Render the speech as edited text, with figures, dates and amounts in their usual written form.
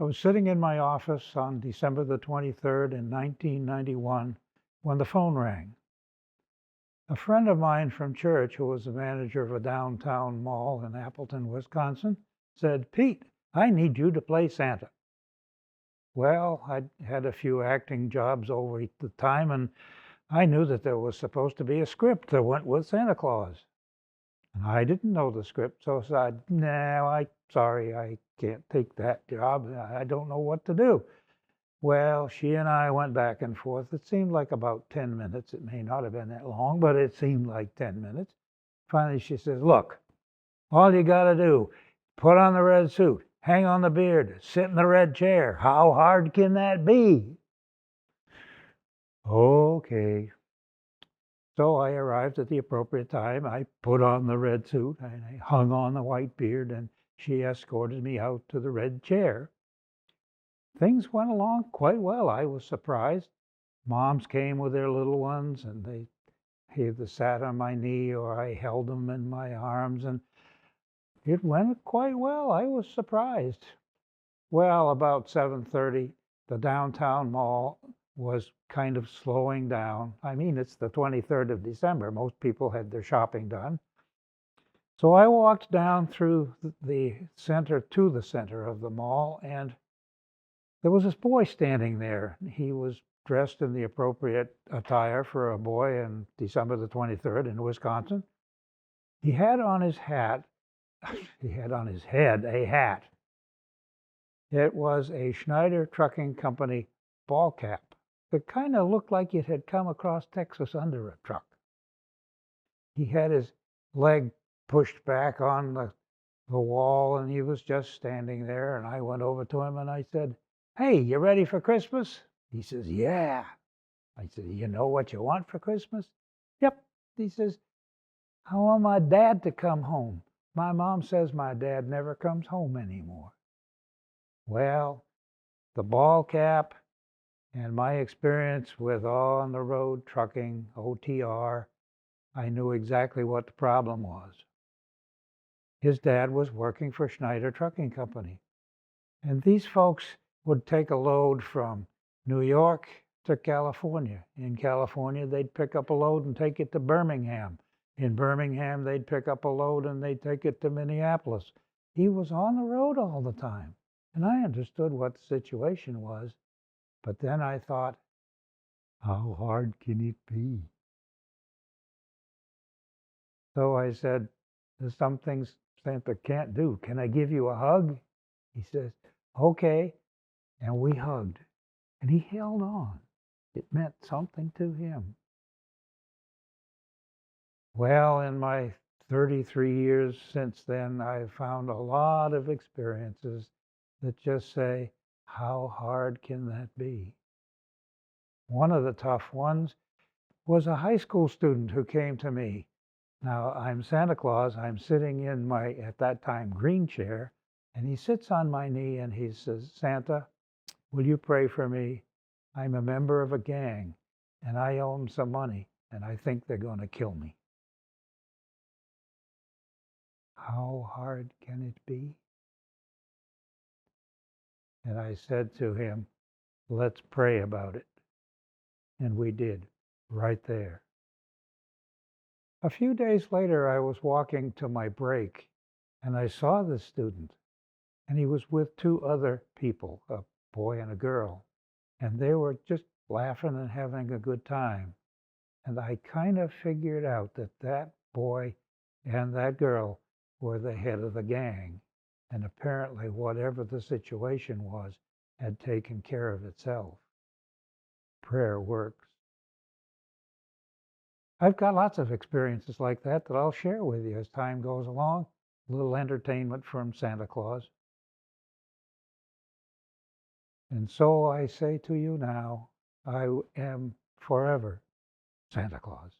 I was sitting in my office on December the 23rd in 1991 when the phone rang. A friend of mine from church, who was the manager of a downtown mall in Appleton, Wisconsin, said, "Pete, I need you to play Santa." Well, I'd had a few acting jobs over the time, and I knew that there was supposed to be a script that went with Santa Claus. And I didn't know the script, so I said, "No, sorry, I can't take that job. I don't know what to do." Well, she and I went back and forth. It seemed like about 10 minutes. It may not have been that long, but it seemed like 10 minutes. Finally, she says, "Look, all you got to do, put on the red suit, hang on the beard, sit in the red chair. How hard can that be?" Okay. So I arrived at the appropriate time. I put on the red suit and I hung on the white beard, and she escorted me out to the red chair. Things went along quite well. I was surprised. Moms came with their little ones, and they either sat on my knee or I held them in my arms, and it went quite well. I was surprised. Well, about 7:30, the downtown mall was kind of slowing down. I mean, it's the 23rd of December. Most people had their shopping done. So I walked down through the center to the center of the mall, and there was this boy standing there. He was dressed in the appropriate attire for a boy in December the 23rd in Wisconsin. He had on his hat, he had on his head a hat. It was a Schneider Trucking Company ball cap that kind of looked like it had come across Texas under a truck. He had his leg pushed back on the wall, and he was just standing there. And I went over to him and I said, "Hey, you ready for Christmas?" He says, "Yeah." I said, "You know what you want for Christmas?" "Yep." He says, "I want my dad to come home. My mom says my dad never comes home anymore." Well, the ball cap and my experience with on the road trucking, OTR, I knew exactly what the problem was. His dad was working for Schneider Trucking Company. And these folks would take a load from New York to California. In California, they'd pick up a load and take it to Birmingham. In Birmingham, they'd pick up a load and they'd take it to Minneapolis. He was on the road all the time. And I understood what the situation was. But then I thought, how hard can it be? So I said, "There's some things Santa can't do. Can I give you a hug?" He says, "Okay." And we hugged. And he held on. It meant something to him. Well, in my 33 years since then, I've found a lot of experiences that just say, how hard can that be? One of the tough ones was a high school student who came to me. Now, I'm Santa Claus. I'm sitting in my, at that time, green chair, and he sits on my knee and he says, "Santa, will you pray for me? I'm a member of a gang and I owe them some money and I think they're going to kill me." How hard can it be? And I said to him, "Let's pray about it." And we did, right there. A few days later, I was walking to my break and I saw this student, and he was with two other people, a boy and a girl, and they were just laughing and having a good time. And I kind of figured out that that boy and that girl were the head of the gang. And apparently, whatever the situation was, had taken care of itself. Prayer works. I've got lots of experiences like that I'll share with you as time goes along. A little entertainment from Santa Claus. And so I say to you now, I am forever Santa Claus.